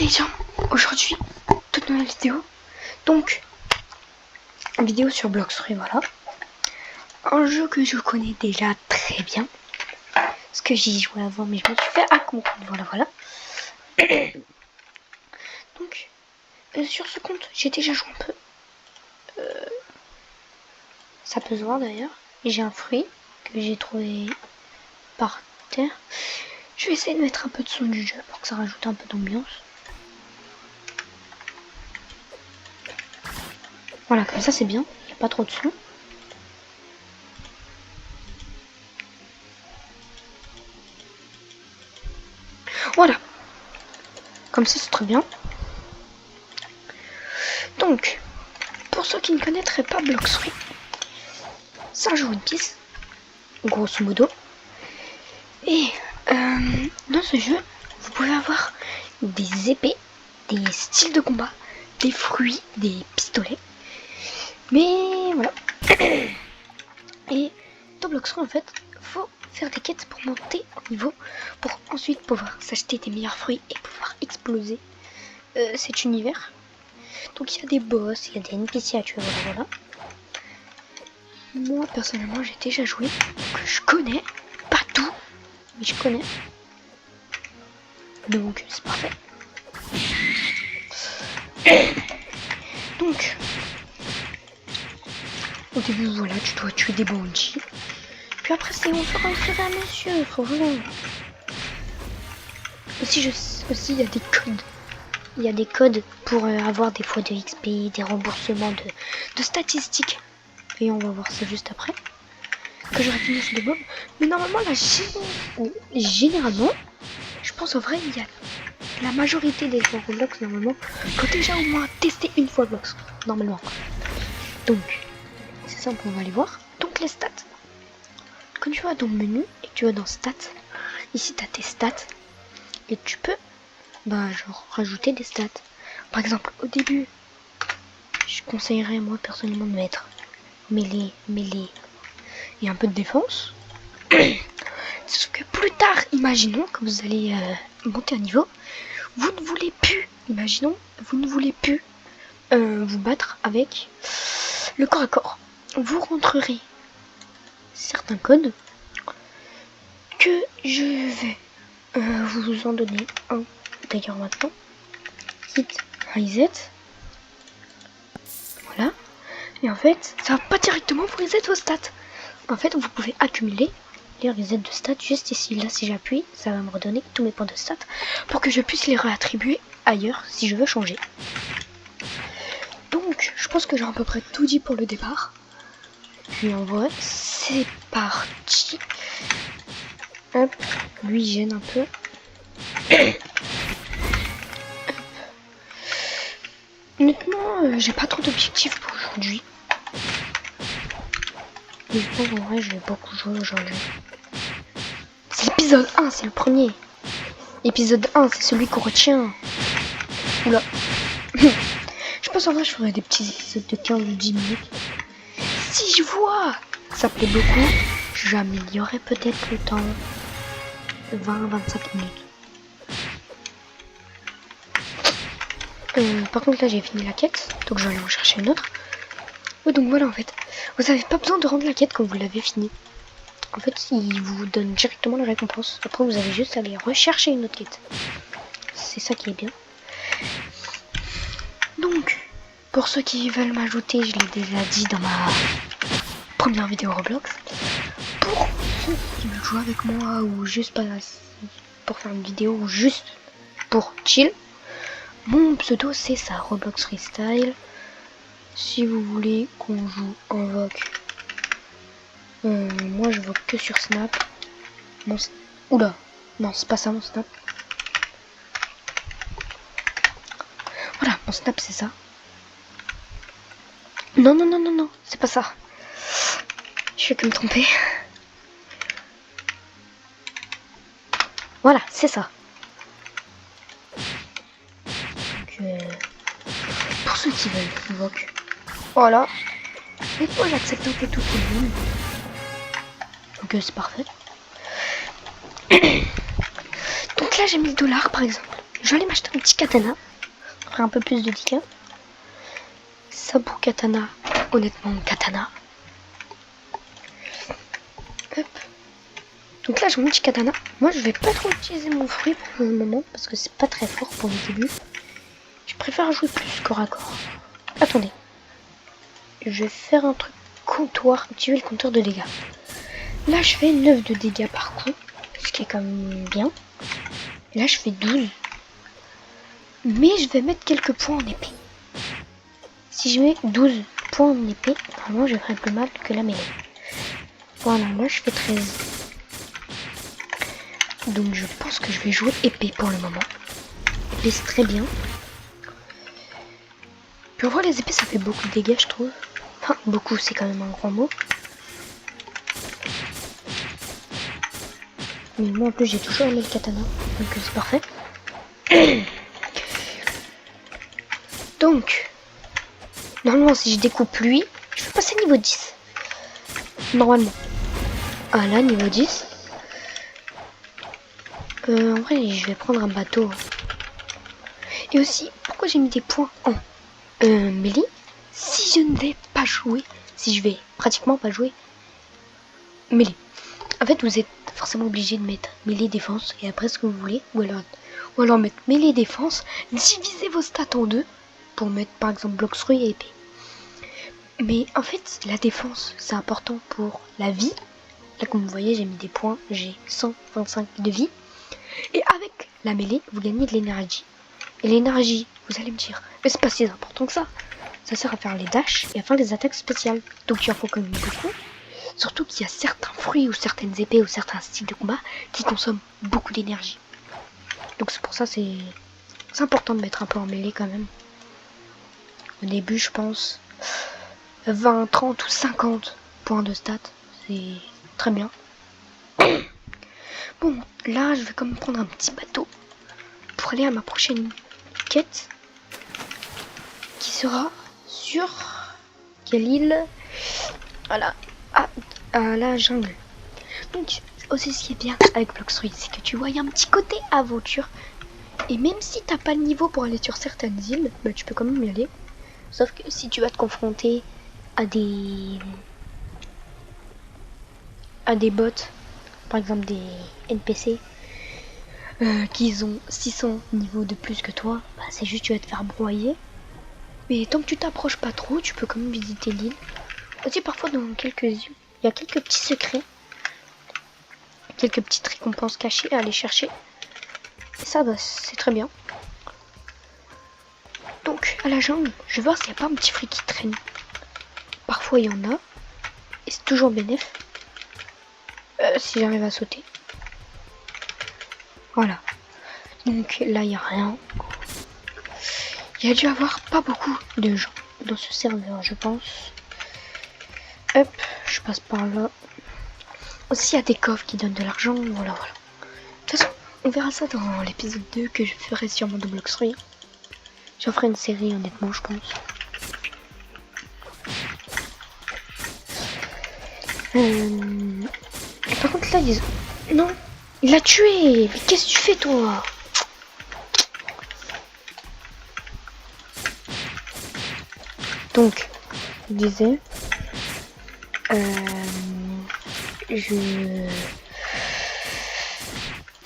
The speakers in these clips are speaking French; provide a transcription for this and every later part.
les gens, aujourd'hui, toute nouvelle vidéo. Donc, une vidéo sur Blox Fruits, voilà. Un jeu que je connais déjà très bien. Parce que j'y jouais avant, mais je me suis fait hack mon compte, voilà. Donc, sur ce compte, j'ai déjà joué un peu. Ça peut se voir d'ailleurs. J'ai un fruit que j'ai trouvé par terre. Je vais essayer de mettre un peu de son du jeu pour que ça rajoute un peu d'ambiance. Voilà, comme ça c'est bien, il n'y a pas trop de son. Voilà, comme ça c'est très bien. Donc, pour ceux qui ne connaîtraient pas Blox Fruits, ça joue 10, grosso modo. Et dans ce jeu, vous pouvez avoir des épées, des styles de combat, des fruits, des pistolets. Mais voilà. Et dans Blox Fruits, en fait, faut faire des quêtes pour monter en niveau, pour ensuite pouvoir s'acheter des meilleurs fruits et pouvoir exploser cet univers. Donc il y a des boss, il y a des NPC à tuer, voilà. Moi personnellement j'ai déjà joué, donc je connais, pas tout, mais je connais. Donc c'est parfait. Donc au début voilà, tu dois tuer des bandits. Puis après c'est on fera au fur et à mesure, vraiment. Aussi il y a des codes. Il y a des codes pour avoir des fois de XP, des remboursements de statistiques. Et on va voir ça juste après. Que j'aurais fini sur des mobs. Mais normalement, généralement, je pense en vrai, il y a la majorité des joueurs Roblox, normalement, qui ont déjà au moins testé une fois Blox. Normalement. Donc, c'est simple, on va aller voir. Donc, les stats. Quand tu vas dans le menu et que tu vas dans stats, ici, tu as tes stats. Et tu peux, genre, rajouter des stats. Par exemple, au début, je conseillerais, moi, personnellement, de mettre mêlée et un peu de défense. Sauf que plus tard, imaginons que vous allez monter un niveau, vous ne voulez plus, vous battre avec le corps à corps. Vous rentrerez certains codes que je vais vous en donner un d'ailleurs maintenant. Hit reset. Voilà. Et en fait, ça va pas directement vous reset vos stats. En fait, vous pouvez accumuler les resets de stats juste ici. Là, si j'appuie, ça va me redonner tous mes points de stats pour que je puisse les réattribuer ailleurs si je veux changer. Donc, je pense que j'ai à peu près tout dit pour le départ. Puis en vrai, c'est parti. Hop, lui gêne un peu. Honnêtement, j'ai pas trop d'objectifs pour aujourd'hui. Mais je pense en vrai, je vais beaucoup jouer aujourd'hui. C'est l'épisode 1, c'est le premier. Épisode 1, c'est celui qu'on retient. Oula. Je pense en vrai, je ferai des petits épisodes de 15 ou 10 minutes. Si je vois que ça plaît beaucoup, j'améliorerai peut-être le temps. 20-25 minutes. Par contre, là, j'ai fini la quête. Donc, je vais aller en chercher une autre. Ouais, donc voilà, en fait. Vous n'avez pas besoin de rendre la quête quand vous l'avez fini. En fait, il vous donne directement la récompense. Après, vous avez juste à aller rechercher une autre quête. C'est ça qui est bien. Donc, pour ceux qui veulent m'ajouter, je l'ai déjà dit dans ma première vidéo Roblox. Pour ceux qui veulent jouer avec moi ou juste pour faire une vidéo ou juste pour chill, mon pseudo c'est ça, Roblox Freestyle. Si vous voulez qu'on joue en voc, moi je vote que sur Snap. Oula, non c'est pas ça mon Snap. Voilà, mon Snap c'est ça. Non, c'est pas ça. Je fais que me tromper. Voilà, c'est ça. Donc, pour ceux qui veulent, voc. Voilà. Et moi j'accepte un peu tout le monde. Donc c'est parfait. Donc là j'ai 1000 $ par exemple. Je je vais aller m'acheter un petit katana. Faire un peu plus de dégâts. Sabou katana. Honnêtement, katana. Hop. Donc là, j'ai mon petit katana. Moi, je vais pas trop utiliser mon fruit pour le moment. Parce que c'est pas très fort pour le début. Je préfère jouer plus corps à corps. Attendez. Je vais faire un truc comptoir. Activer le compteur de dégâts. Là, je fais 9 de dégâts par coup. Ce qui est quand même bien. Et là, je fais 12. Mais je vais mettre quelques points en épée. Si je mets 12 points en épée, normalement, je ferai plus mal que la mêlée. Voilà, là, je fais 13. Donc, je pense que je vais jouer épée pour le moment. Épée, c'est très bien. Puis, en vrai, les épées, ça fait beaucoup de dégâts, je trouve. Enfin, beaucoup, c'est quand même un grand mot. Mais moi, en plus, j'ai toujours aimé le katana. Donc, c'est parfait. Donc, normalement, si je découpe lui, je vais passer niveau 10. Normalement. Ah là, niveau 10. En vrai, je vais prendre un bateau. Et aussi, pourquoi j'ai mis des points en mêlée? Si je ne vais pas jouer, si je vais pratiquement pas jouer mêlée. En fait, vous êtes forcément obligé de mettre mêlée défense et après ce que vous voulez. Ou alors mettre mêlée défense, diviser vos stats en deux. Pour mettre par exemple bloc fruit et épée. Mais en fait la défense c'est important pour la vie. Là comme vous voyez j'ai mis des points, j'ai 125 de vie. Et avec la mêlée vous gagnez de l'énergie. Et l'énergie vous allez me dire mais c'est pas si important que ça. Ça sert à faire les dashs et à faire les attaques spéciales. Donc il en faut quand même beaucoup. Surtout qu'il y a certains fruits ou certaines épées ou certains styles de combat qui consomment beaucoup d'énergie. Donc c'est pour ça c'est important de mettre un peu en mêlée quand même. Au début, je pense 20, 30 ou 50 points de stats. C'est très bien. Bon, là, je vais quand même prendre un petit bateau pour aller à ma prochaine quête. Qui sera sur quelle île? Voilà, à la jungle. Donc, aussi ce qui est bien avec Bloxruit, c'est que tu vois, il y a un petit côté aventure. Et même si t'as pas le niveau pour aller sur certaines îles, bah, tu peux quand même y aller. Sauf que si tu vas te confronter à des bots, par exemple des NPC, qui ont 600 niveaux de plus que toi, bah, c'est juste tu vas te faire broyer. Mais tant que tu t'approches pas trop, tu peux quand même visiter l'île. Aussi parfois dans quelques îles, il y a quelques petits secrets, quelques petites récompenses cachées à aller chercher. Et ça, bah, c'est très bien. Donc, à la jungle, je vais voir s'il n'y a pas un petit fruit qui traîne. Parfois, il y en a. Et c'est toujours bénéf. Si j'arrive à sauter. Voilà. Donc, là, il n'y a rien. Il y a dû avoir pas beaucoup de gens dans ce serveur, je pense. Hop, je passe par là. Aussi, il y a des coffres qui donnent de l'argent. Voilà, voilà. De toute façon, on verra ça dans l'épisode 2 que je ferai sûrement de Bloxruit. J'en ferai une série, honnêtement, je pense. Par contre, là, ils... Non, il l'a tué. Mais qu'est-ce que tu fais, toi? Donc, je disais... je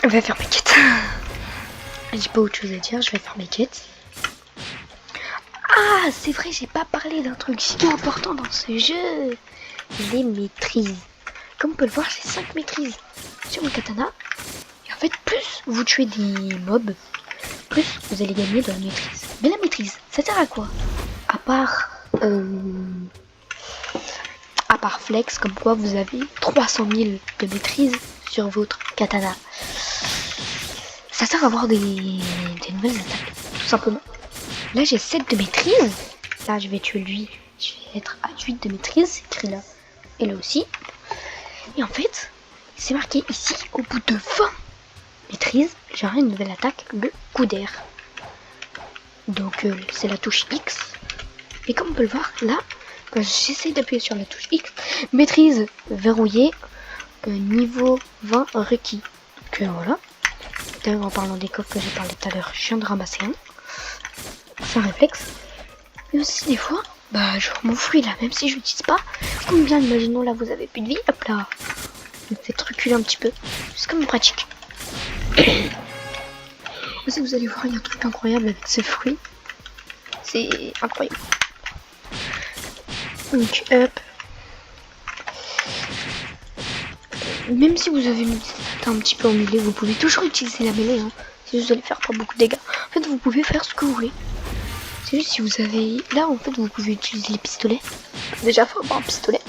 vais faire mes quêtes. J'ai pas autre chose à dire, je vais faire mes quêtes. Ah, c'est vrai, j'ai pas parlé d'un truc si important dans ce jeu. Les maîtrises. Comme on peut le voir, j'ai 5 maîtrises sur mon katana. Et en fait, plus vous tuez des mobs, plus vous allez gagner de la maîtrise. Mais la maîtrise, ça sert à quoi? À part flex, comme quoi vous avez 300 000 de maîtrise sur votre katana. Ça sert à avoir des nouvelles attaques, tout simplement. Là, j'ai 7 de maîtrise. Là, je vais tuer lui. Je vais être à 8 de maîtrise, c'est écrit là. Et là aussi. Et en fait, c'est marqué ici, au bout de 20 maîtrises, j'aurai une nouvelle attaque, le coup d'air. Donc, c'est la touche X. Et comme on peut le voir, là, quand j'essaie d'appuyer sur la touche X, maîtrise verrouillée, niveau 20 requis. Donc, voilà. D'ailleurs, en parlant des coffres que j'ai parlé tout à l'heure, je viens de ramasser un. C'est un réflexe. Mais aussi des fois, bah genre mon fruit là, même si je l'utilise pas, c'est comme bien, imaginons là vous avez plus de vie, hop là, vous faites reculer un petit peu. C'est comme pratique. Aussi vous allez voir, il y a un truc incroyable avec ce fruit. C'est incroyable. Donc hop. Même si vous avez mis un petit peu en mêlée, vous pouvez toujours utiliser la mêlée. Hein, si vous allez faire pas beaucoup de dégâts. En fait, vous pouvez faire ce que vous voulez. C'est juste si vous avez... Là, en fait, vous pouvez utiliser les pistolets. Déjà, il faut avoir un pistolet.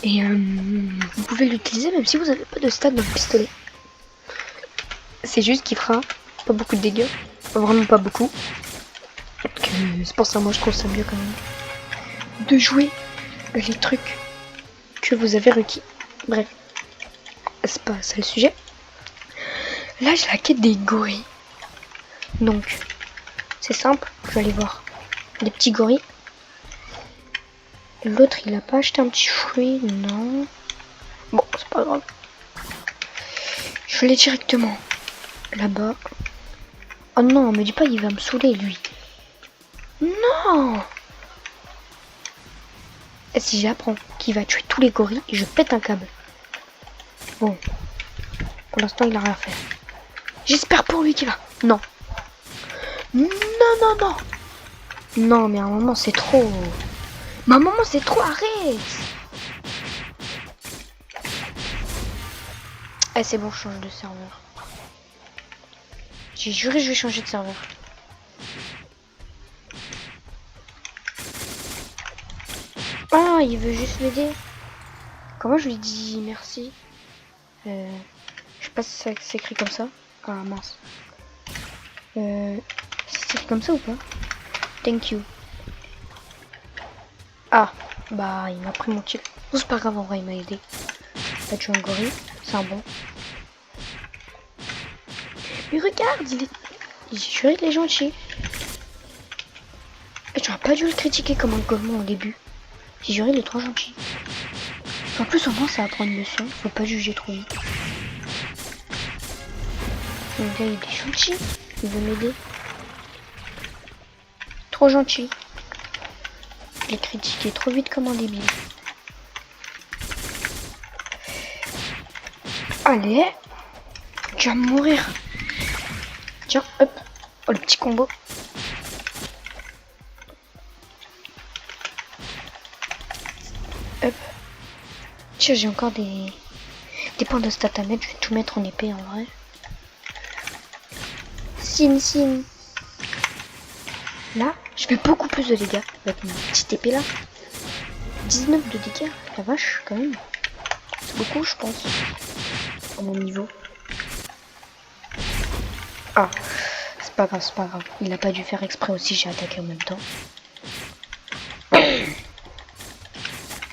Et vous pouvez l'utiliser même si vous n'avez pas de stade dans le pistolet. C'est juste qu'il fera pas beaucoup de dégâts. Vraiment pas beaucoup. C'est pour ça, moi, je trouve ça mieux quand même de jouer les trucs que vous avez requis. Bref. C'est pas ça le sujet. Là, j'ai la quête des gorilles. Donc, c'est simple. Je vais aller voir les petits gorilles. L'autre, il a pas acheté un petit fruit. Non. Bon, c'est pas grave. Je vais aller directement là-bas. Oh non, me dis pas, il va me saouler, lui. Non. Et si j'apprends qu'il va tuer tous les gorilles, je pète un câble. Bon. Pour l'instant, il a rien fait. J'espère pour lui qu'il va. Non. Non, non, non. Non, mais à un moment, c'est trop. Mais à un moment, c'est trop. Arrête. Eh, c'est bon, je change de serveur. J'ai juré, je vais changer de serveur. Ah, il veut juste m'aider. Comment je lui dis merci? Je sais pas si ça s'écrit comme ça. Ah mince. C'est écrit comme ça ou pas? Thank you. Ah, bah il m'a pris mon kill. Oh, c'est pas grave, en vrai il m'a aidé. Là tu es un gorille, c'est un bon. Mais regarde, j'ai juré qu'il est gentil. Et tu n'aurais pas dû le critiquer comme un golemon au début. J'ai juré, il est trop gentil. En plus, au moins ça apprend une leçon, faut pas juger trop vite. Le gars il est gentil, il veut m'aider. Trop gentil. Je l'ai critiqué trop vite comme un débile. Allez, tu vas mourir. Tiens, hop. Oh, le petit combo. Hop. Tiens, j'ai encore des points de stats à mettre. Je vais tout mettre en épée en vrai. Sin. Là, je fais beaucoup plus de dégâts avec ma petite épée là. 19 de dégâts, la vache quand même. C'est beaucoup je pense. À mon niveau. Ah, c'est pas grave, c'est pas grave. Il a pas dû faire exprès aussi, j'ai attaqué en même temps.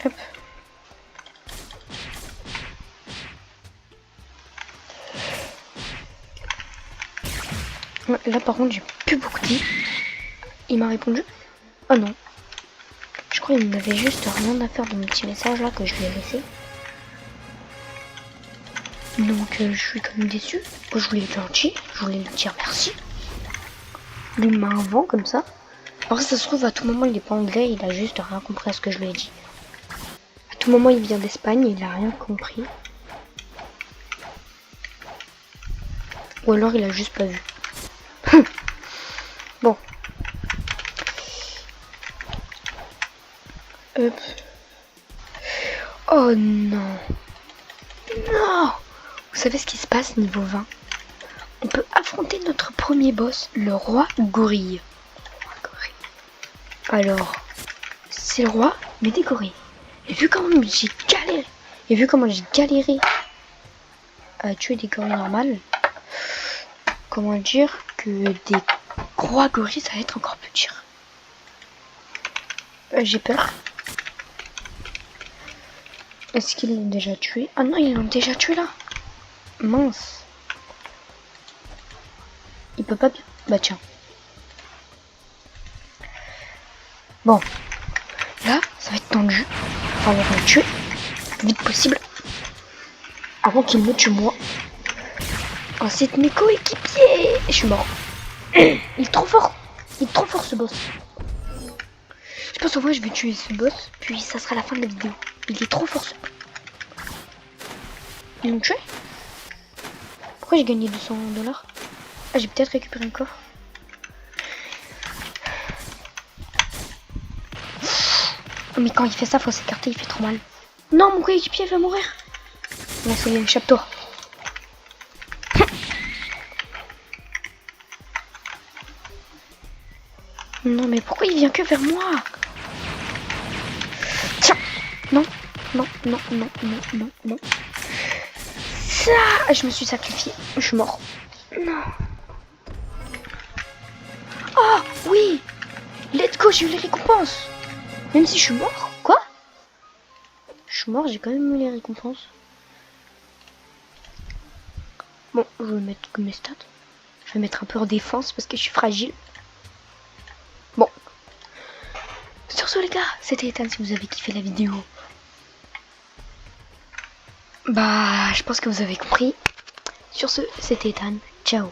Hop. Là par contre j'ai plus beaucoup de vie. Il m'a répondu. Oh non. Je crois qu'il n'avait juste rien à faire de mon petit message là que je lui ai laissé. Donc je suis quand même déçu. Je voulais être gentil. Je voulais lui dire merci. Lui m'a un vent comme ça. Alors ça se trouve à tout moment il est pas anglais. Il a juste rien compris à ce que je lui ai dit. À tout moment il vient d'Espagne. Il a rien compris. Ou alors il a juste pas vu. Bon. Hop. Oh non. Non. Vous savez ce qui se passe niveau 20? On peut affronter notre premier boss, le roi gorille. Alors, c'est le roi, mais des gorilles. Et vu comment j'ai galéré à tuer des gorilles normales, comment dire que des rois gorilles, ça va être encore plus dur. J'ai peur. Est-ce qu'ils l'ont déjà tué? Ah non, ils l'ont déjà tué là. Mince. Il peut pas bien. Bah tiens. Bon. Là, ça va être tendu. On va le tuer. Le plus vite possible. Avant qu'il me tue moi. Oh, c'est mes coéquipiers. Je suis mort. Il est trop fort. Il est trop fort ce boss. Je pense en vrai je vais tuer ce boss. Puis ça sera la fin de la vidéo. Il est trop fort ce boss. Ils l'ont tué? Pourquoi j'ai gagné 200$? Ah, j'ai peut-être récupéré un coffre. Mais quand il fait ça, faut s'écarter, il fait trop mal. Non, mon coéquipier va mourir. Bon, c'est échappe-toi. Non, mais pourquoi il vient que vers moi? Tiens. Non, non, non, non, non, non, non. Ça, je me suis sacrifié. Je suis mort. Non. Oh, oui. Let's go, j'ai eu les récompenses. Même si je suis mort. Quoi? Je suis mort, j'ai quand même eu les récompenses. Bon, je vais mettre que mes stats. Je vais mettre un peu en défense parce que je suis fragile. Bon. Sur ce les gars, c'était Ethan si vous avez kiffé la vidéo. Bah, je pense que vous avez compris. Sur ce, c'était Ethan. Ciao.